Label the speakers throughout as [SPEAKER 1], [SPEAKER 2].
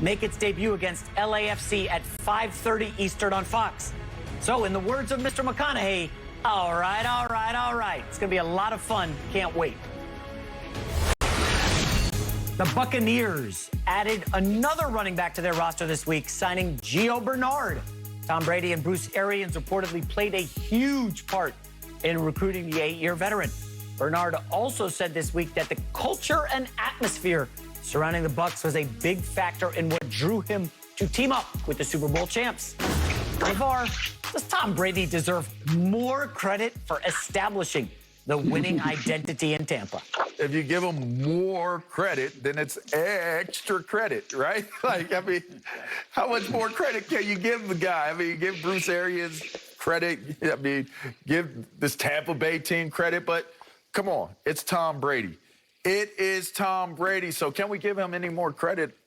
[SPEAKER 1] make its debut against LAFC at 5:30 Eastern on Fox. So in the words of Mr. McConaughey, all right, all right, all right. It's going to be a lot of fun. Can't wait. The Buccaneers added another running back to their roster this week, signing Gio Bernard. Tom Brady and Bruce Arians reportedly played a huge part in recruiting the 8-year veteran. Bernard also said this week that the culture and atmosphere surrounding the Bucs was a big factor in what drew him to team up with the Super Bowl champs. So far, does Tom Brady deserve more credit for establishing the winning identity in Tampa?
[SPEAKER 2] If you give him more credit, then it's extra credit, right? Like, I mean, how much more credit can you give the guy? I mean, you give Bruce Arians credit. I mean, give this Tampa Bay team credit, but come on, it's Tom Brady. It is Tom Brady, so can we give him any more credit?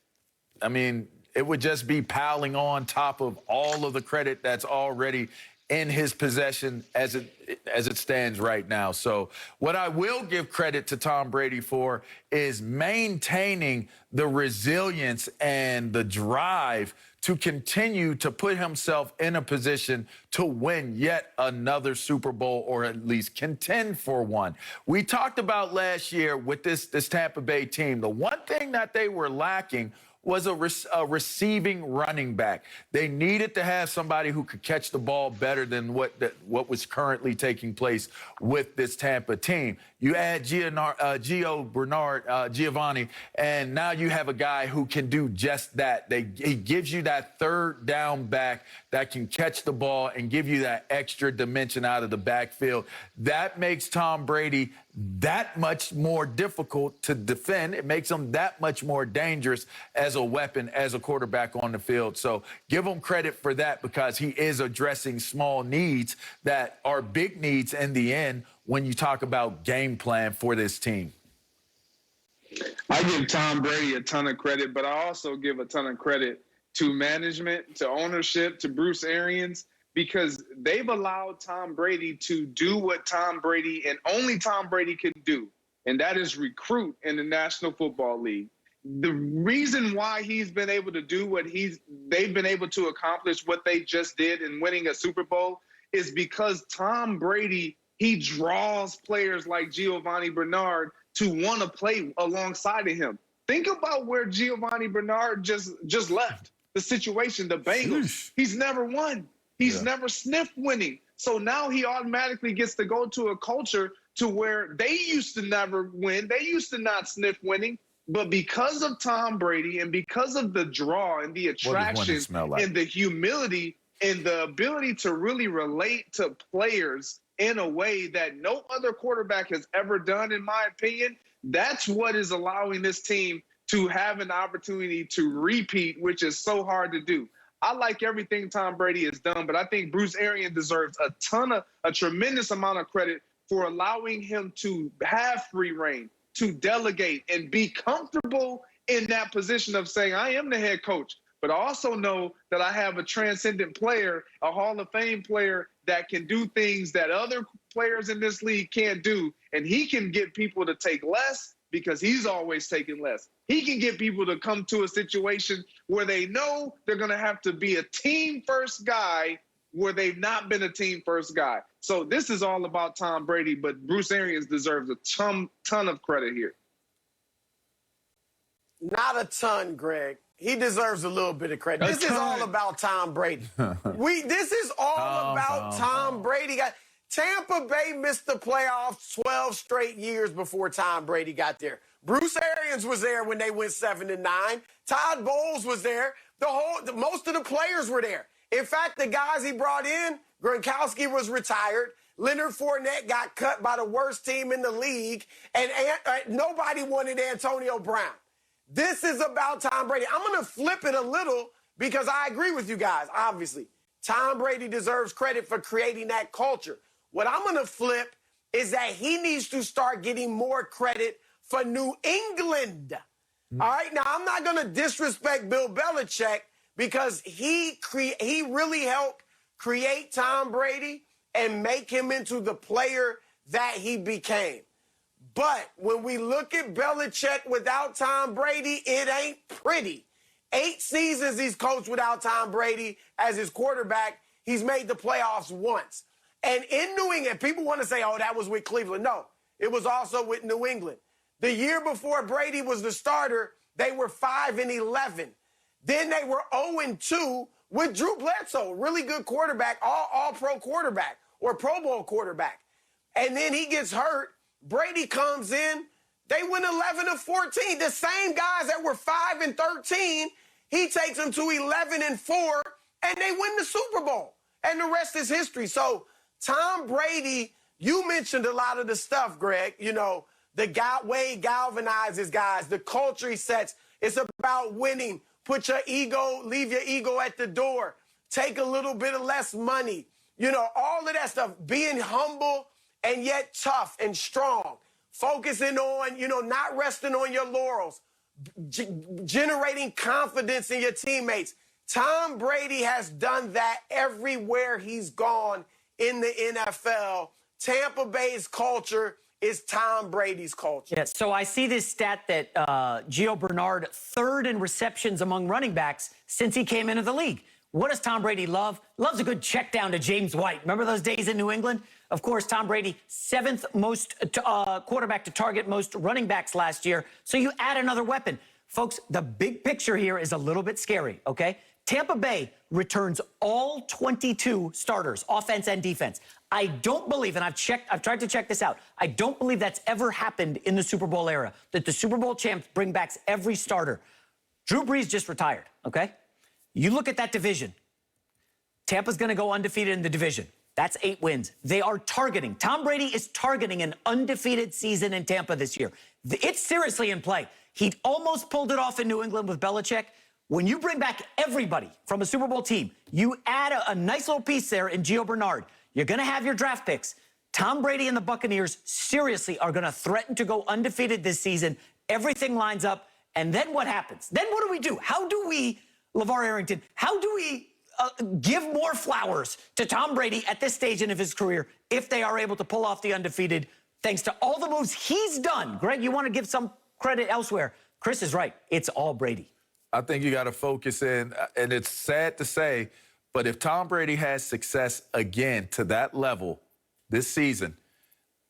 [SPEAKER 2] I mean, it would just be piling on top of all of the credit that's already in his possession as it stands right now. So what I will give credit to Tom Brady for is maintaining the resilience and the drive to continue to put himself in a position to win yet another Super Bowl, or at least contend for one. We talked about last year with this Tampa Bay team, the one thing that they were lacking was a receiving running back. They needed to have somebody who could catch the ball better than what was currently taking place with this Tampa team. You add Gio Bernard, Giovanni, and now you have a guy who can do just that. He gives you that third down back that can catch the ball and give you that extra dimension out of the backfield. That makes Tom Brady that much more difficult to defend. It makes him that much more dangerous as a weapon, as a quarterback on the field. So give him credit for that, because he is addressing small needs that are big needs in the end when you talk about game plan for this team.
[SPEAKER 3] I give Tom Brady a ton of credit, but I also give a ton of credit to management, to ownership, to Bruce Arians, because they've allowed Tom Brady to do what Tom Brady and only Tom Brady can do, and that is recruit in the National Football League. The reason why he's been able to do what they've been able to accomplish what they just did in winning a Super Bowl is because Tom Brady, he draws players like Giovanni Bernard to want to play alongside of him. Think about where Giovanni Bernard just left the situation, the Bengals. He's never won. He's never sniffed winning. So now he automatically gets to go to a culture to where they used to never win. They used to not sniff winning. But because of Tom Brady and because of the draw and the attraction and the humility and the ability to really relate to players in a way that no other quarterback has ever done, in my opinion, that's what is allowing this team to have an opportunity to repeat, which is so hard to do. I like everything Tom Brady has done, but I think Bruce Arians deserves a tremendous amount of credit for allowing him to have free reign, to delegate and be comfortable in that position of saying, I am the head coach, but I also know that I have a transcendent player, a Hall of Fame player that can do things that other players in this league can't do. And he can get people to take less because he's always taking less. He can get people to come to a situation where they know they're going to have to be a team first guy where they've not been a team first guy. So this is all about Tom Brady, but Bruce Arians deserves a ton of credit here.
[SPEAKER 4] Not a ton, Greg. He deserves a little bit of credit. This is all about Tom Brady. This is all about Tom Brady. Tampa Bay missed the playoffs 12 straight years before Tom Brady got there. Bruce Arians was there when they went 7-9. Todd Bowles was there. Most of the players were there. In fact, the guys he brought in, Gronkowski was retired. Leonard Fournette got cut by the worst team in the league, and nobody wanted Antonio Brown. This is about Tom Brady. I'm going to flip it a little because I agree with you guys, obviously. Tom Brady deserves credit for creating that culture. What I'm going to flip is that he needs to start getting more credit for New England. All right? Now, I'm not going to disrespect Bill Belichick because he really helped create Tom Brady and make him into the player that he became. But when we look at Belichick without Tom Brady, it ain't pretty. 8 seasons he's coached without Tom Brady as his quarterback. He's made the playoffs once. And in New England, people want to say, oh, that was with Cleveland. No, it was also with New England. The year before Brady was the starter, they were 5-11. Then they were 0-2 with Drew Bledsoe, really good quarterback, all-pro quarterback or Pro Bowl quarterback. And then he gets hurt. Brady comes in. They win 11-14. The same guys that were 5-13, he takes them to 11-4, and they win the Super Bowl. And the rest is history. So Tom Brady, you mentioned a lot of the stuff, Greg. You know, the way he galvanizes guys, the culture he sets. It's about winning. Put your ego, leave your ego at the door. Take a little bit of less money. You know, all of that stuff. Being humble and yet tough and strong. Focusing on, you know, not resting on your laurels. Generating confidence in your teammates. Tom Brady has done that everywhere he's gone in the NFL. Tampa Bay's culture is Tom Brady's culture.
[SPEAKER 1] Yeah, so I see this stat that Gio Bernard, third in receptions among running backs since he came into the league. What does Tom Brady love? Loves a good check down to James White. Remember those days in New England? Of course, Tom Brady, 7th most quarterback to target most running backs last year. So you add another weapon. Folks, the big picture here is a little bit scary, okay? Tampa Bay returns all 22 starters, offense and defense. I don't believe, and I've tried to check this out, I don't believe that's ever happened in the Super Bowl era, that the Super Bowl champs bring back every starter. Drew Brees just retired, okay? You look at that division. Tampa's going to go undefeated in the division. That's 8 wins. They are targeting. Tom Brady is targeting an undefeated season in Tampa this year. It's seriously in play. He almost pulled it off in New England with Belichick. When you bring back everybody from a Super Bowl team, you add a nice little piece there in Gio Bernard. You're going to have your draft picks. Tom Brady and the Buccaneers seriously are going to threaten to go undefeated this season. Everything lines up. And then what happens? Then what do we do? How do we, LeVar Arrington, how do we give more flowers to Tom Brady at this stage of his career if they are able to pull off the undefeated thanks to all the moves he's done? Greg, you want to give some credit elsewhere. Chris is right. It's all Brady.
[SPEAKER 2] I think you got to focus in, and it's sad to say, but if Tom Brady has success again to that level this season,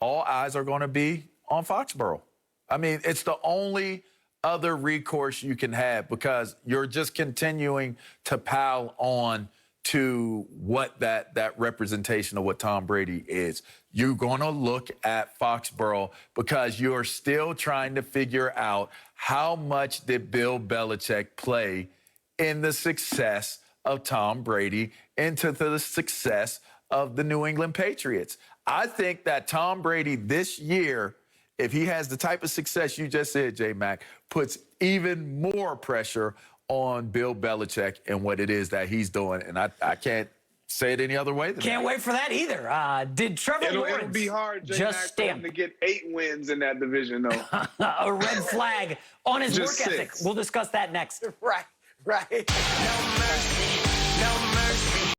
[SPEAKER 2] all eyes are going to be on Foxborough. I mean, it's the only other recourse you can have because you're just continuing to pile on to what that representation of what Tom Brady is. You're going to look at Foxborough because you're still trying to figure out how much did Bill Belichick play in the success of Tom Brady into the success of the New England Patriots. I think that Tom Brady this year, if he has the type of success you just said, J-Mac, puts even more pressure on Bill Belichick and what it is that he's doing. And I can't say it any other way than
[SPEAKER 1] Can't
[SPEAKER 2] that.
[SPEAKER 1] wait for that either. Did Trevor Lawrence
[SPEAKER 3] It'll be hard,
[SPEAKER 1] just stamp
[SPEAKER 3] to get 8 wins in that division, though.
[SPEAKER 1] a red flag on his
[SPEAKER 3] Just
[SPEAKER 1] work
[SPEAKER 3] 6.
[SPEAKER 1] ethic? We'll discuss that next.
[SPEAKER 4] Right.
[SPEAKER 5] No mercy, no mercy.